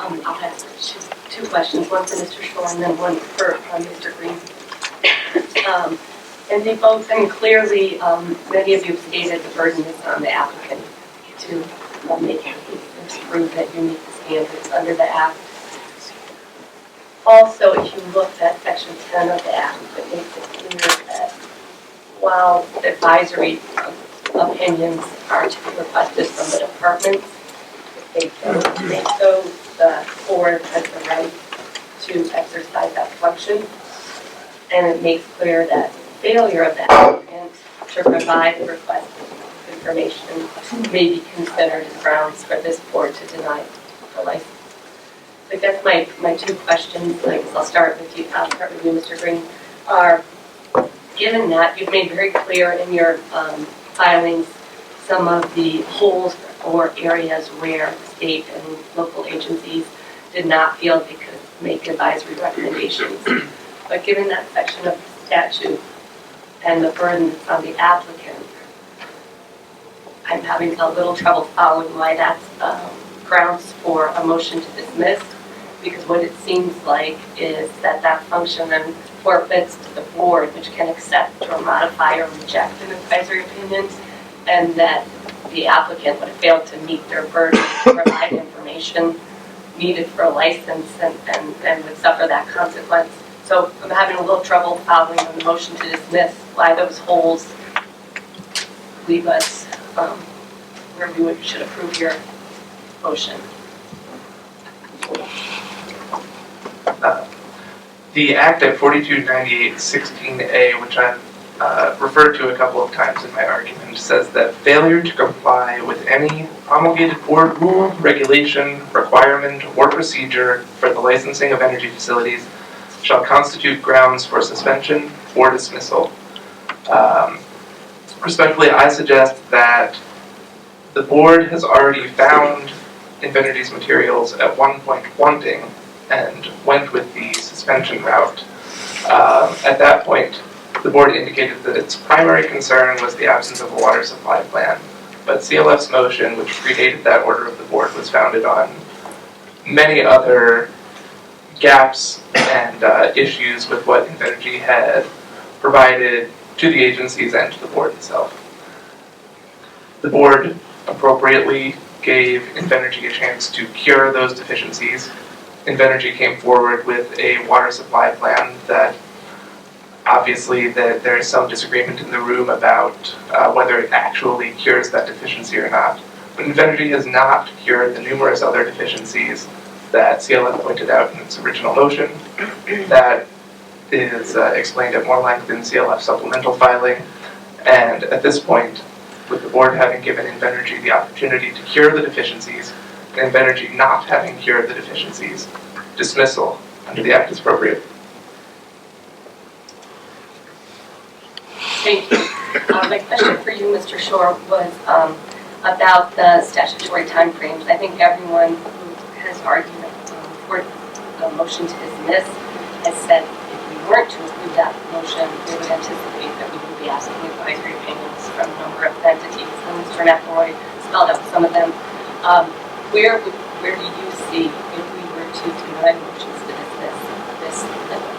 I'll have two questions, one for Mr. Shore and then one for Mr. Green. And they both, and clearly, many of you have stated the burden is on the applicant to make a case and to prove that you meet the standards under the Act. Also, if you look at Section 10 of the Act, it makes it clear that while advisory opinions are to be requested from the departments, if they don't make those, the board has the right to exercise that function. And it makes clear that failure of the applicant to provide the requested information may be considered as grounds for this board to deny the license. I guess my two questions, I guess I'll start with you, Mr. Green, are given that you've made very clear in your filings some of the holes or areas where state and local agencies did not feel they could make advisory recommendations. But given that section of the statute and the burden on the applicant, I'm having a little trouble following why that's grounds for a motion to dismiss, because what it seems like is that that function then forfeits to the board, which can accept or modify or reject an advisory opinion, and that the applicant would have failed to meet their burden to provide information needed for a license and would suffer that consequence. So I'm having a little trouble following on the motion to dismiss why those holes leave us where we should approve your motion. The Act at 4298-16A, which I've referred to a couple of times in my argument, says that failure to comply with any promulgated board rule, regulation, requirement, or procedure for the licensing of energy facilities shall constitute grounds for suspension or dismissal. Respectfully, I suggest that the board has already found Invenergy's materials at one point wanting and went with the suspension route. At that point, the board indicated that its primary concern was the absence of a water supply plan, but CLF's motion, which predated that order of the board, was founded on many other gaps and issues with what Invenergy had provided to the agencies and to the board itself. The board appropriately gave Invenergy a chance to cure those deficiencies. Invenergy came forward with a water supply plan that obviously there is some disagreement in the room about whether it actually cures that deficiency or not. But Invenergy has not cured the numerous other deficiencies that CLF pointed out in its original motion. That is explained at more length in CLF supplemental filing. And at this point, with the board having given Invenergy the opportunity to cure the deficiencies, and Invenergy not having cured the deficiencies, dismissal under the Act is appropriate. Thank you. My question for you, Mr. Shore, was about the statutory timeframes. I think everyone who has argued for the motion to dismiss has said if we weren't to approve that motion, we would anticipate that we would be asking advisory opinions from a number of entities. And Mr. McElroy spelled out some of them. Where do you see, if we were to deny motions to dismiss,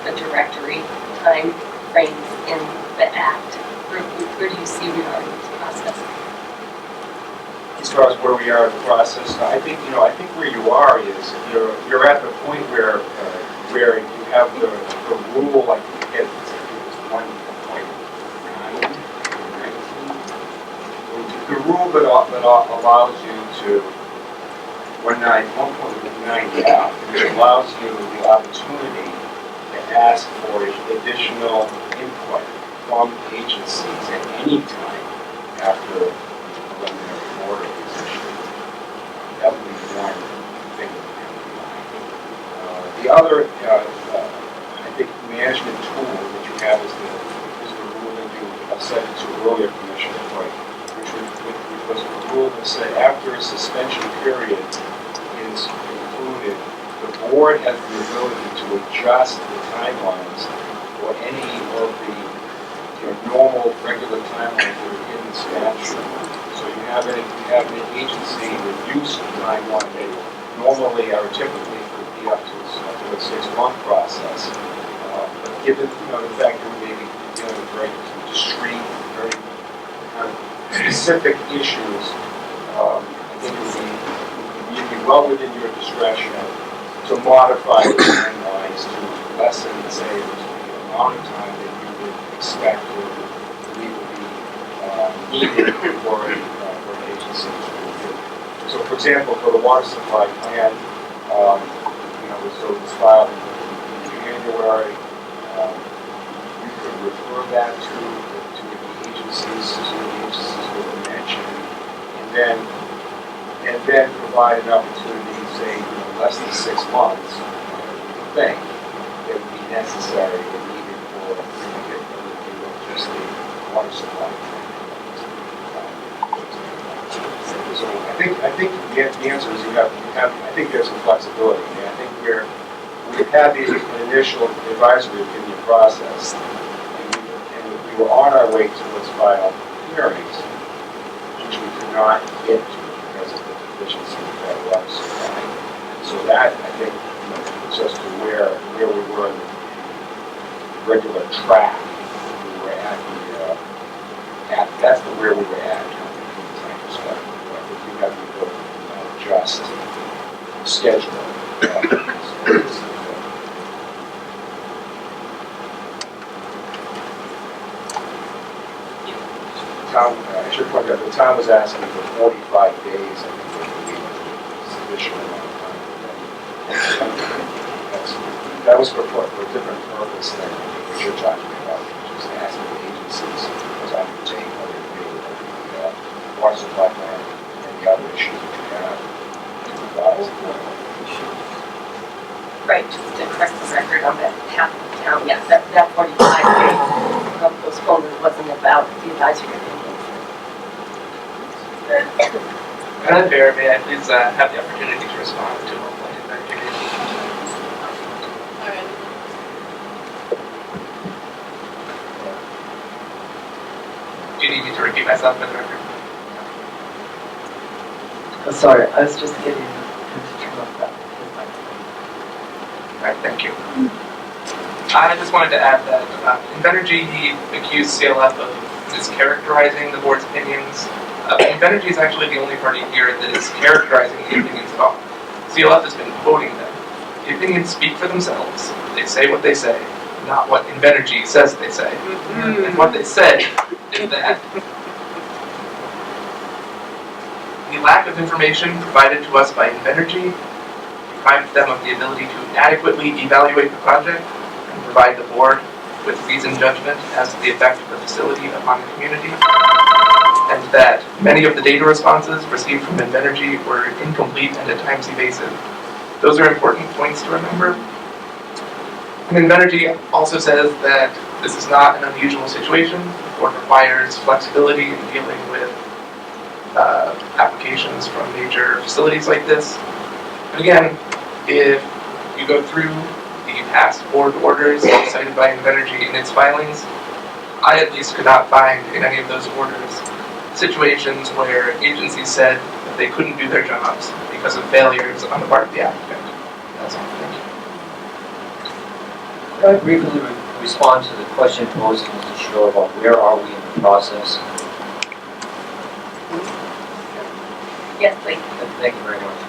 the directory time frames in the Act? Where do you see we are in this process? As far as where we are in the process, I think where you are is you're at the point where you have the rule, like you get 1.9, the rule that allows you to 1.9, which allows you the opportunity to ask for additional input from agencies at any time after the preliminary order is issued. That would be one thing that would come to mind. The other, I think, management tool that you have is the rule that you said to earlier, Commissioner White, which was a rule that said after a suspension period is concluded, the board has the ability to adjust the timelines for any of the normal, regular timelines that are in the statute. So you have an agency reviews the timeline. They normally are typically be up to a 6-month process. But given, the fact that we may be dealing with very discrete, very kind of specific issues, I think you'd be well within your discretion to modify the timelines to lessen, say, the amount of time that you would expect or believe would be needed for an agency to review. So, for example, for the water supply plan, so it was filed in January. You could refer that to the agencies were mentioned, and then provide an opportunity, say, less than 6 months, I think, that would be necessary and needed for a review of just the water supply. So I think the answer is I think there's some flexibility. I think we've had the initial advisory opinion process, and we were on our way to what's filed hearings, which we could not get to because of the deficiency of that water supply. So that, I think, puts us to where we were in the regular track. We were that's where we were at from the time perspective. I think we have to go adjust schedule. I should point out, the town was asking for 45 days, I think, would be sufficient amount of time. That was for a different purpose than what you're talking about, which is asking the agencies to undertake a review of the water supply plan and the other issues that you have to revise. Right, just to correct the record on that half of the town, yes, that 45 days of postponement wasn't about the advisory opinion. Madam Chair, may I please have the opportunity to respond to a point of clarification? Do you need me to repeat myself for the record? Oh, sorry, I was just getting him to turn off that. All right, thank you. I just wanted to add that in Benergy, he accused CLF of mischaracterizing the board's opinions. Benergy is actually the only party here that is characterizing the opinions at all. CLF has been quoting them. The opinions speak for themselves. They say what they say, not what Benergy says they say. And what they say is that the lack of information provided to us by Benergy deprived them of the ability to adequately evaluate the project and provide the board with reasoned judgment as to the effect of the facility upon the community, and that many of the data responses received from Invenergy were incomplete and at times evasive. Those are important points to remember. And Invenergy also says that this is not an unusual situation. The board requires flexibility in dealing with applications from major facilities like this. But again, if you go through the past board orders cited by Invenergy in its filings, I at least could not find in any of those orders situations where agencies said that they couldn't do their jobs because of failures on the part of the applicant. That's all. Thank you. Could I briefly respond to the question posed to Mr. Shore about where are we in the process? Yes, please. Thank you very much.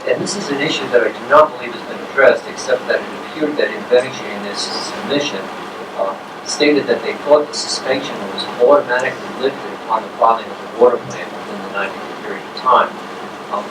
And this is an issue that I do not believe has been addressed, except that it appeared that Invenergy in this submission stated that they thought the suspension was automatically lifted upon the filing of the water plan within the 90-day period of time.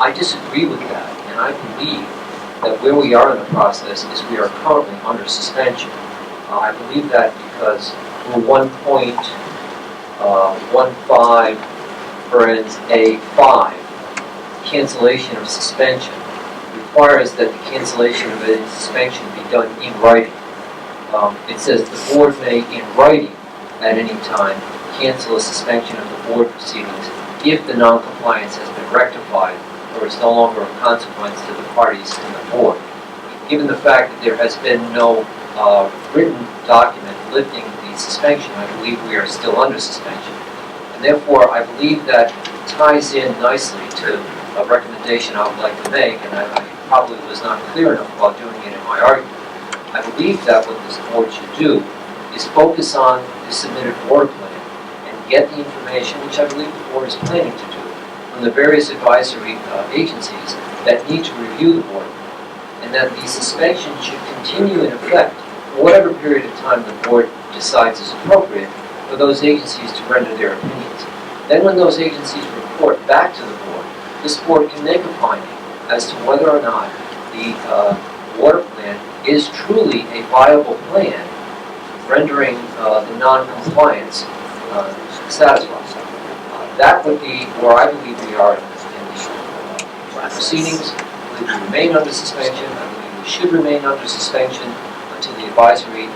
I disagree with that, and I believe that where we are in the process is we are currently under suspension. I believe that because Rule 1.15 A5, cancellation of suspension, requires that the cancellation of a suspension be done in writing. It says the board may, in writing, at any time, cancel a suspension of the board proceedings if the non-compliance has been rectified or is no longer of consequence to the parties and the board. Given the fact that there has been no written document lifting the suspension, I believe we are still under suspension. And therefore, I believe that ties in nicely to a recommendation I would like to make, and I probably was not clear enough while doing it in my argument. I believe that what this board should do is focus on the submitted water plan and get the information, which I believe the board is planning to do, from the various advisory agencies that need to review the water plan. And that the suspension should continue in effect for whatever period of time the board decides is appropriate for those agencies to render their opinions. Then when those agencies report back to the board, this board can make a finding as to whether or not the water plan is truly a viable plan, rendering the non-compliance satisfied. That would be where I believe we are in the proceedings. I believe we remain under suspension. I believe we should remain under suspension until the advisory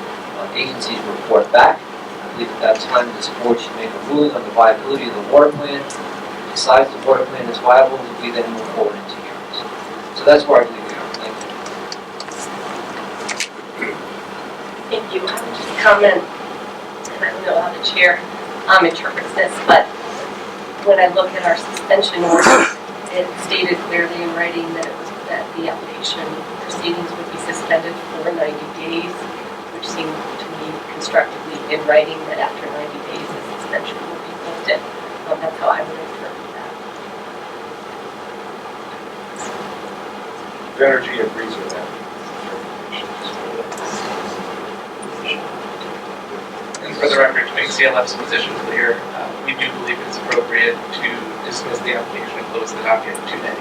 agencies report back. I believe at that time this board should make a ruling on the viability of the water plan. If it decides the water plan is viable, we then move forward into hearings. So that's where I believe we are. Thank you. Thank you. I would just comment, and I don't know how the chair interprets this, but when I look at our suspension order, it stated clearly in writing that the application proceedings would be suspended for 90 days, which seemed to me constructively in writing that after 90 days the suspension will be lifted. That's how I would interpret that. Energy agrees with that. And for the record, to make CLF's position clear, we do believe it's appropriate to dismiss the application and close the docket today.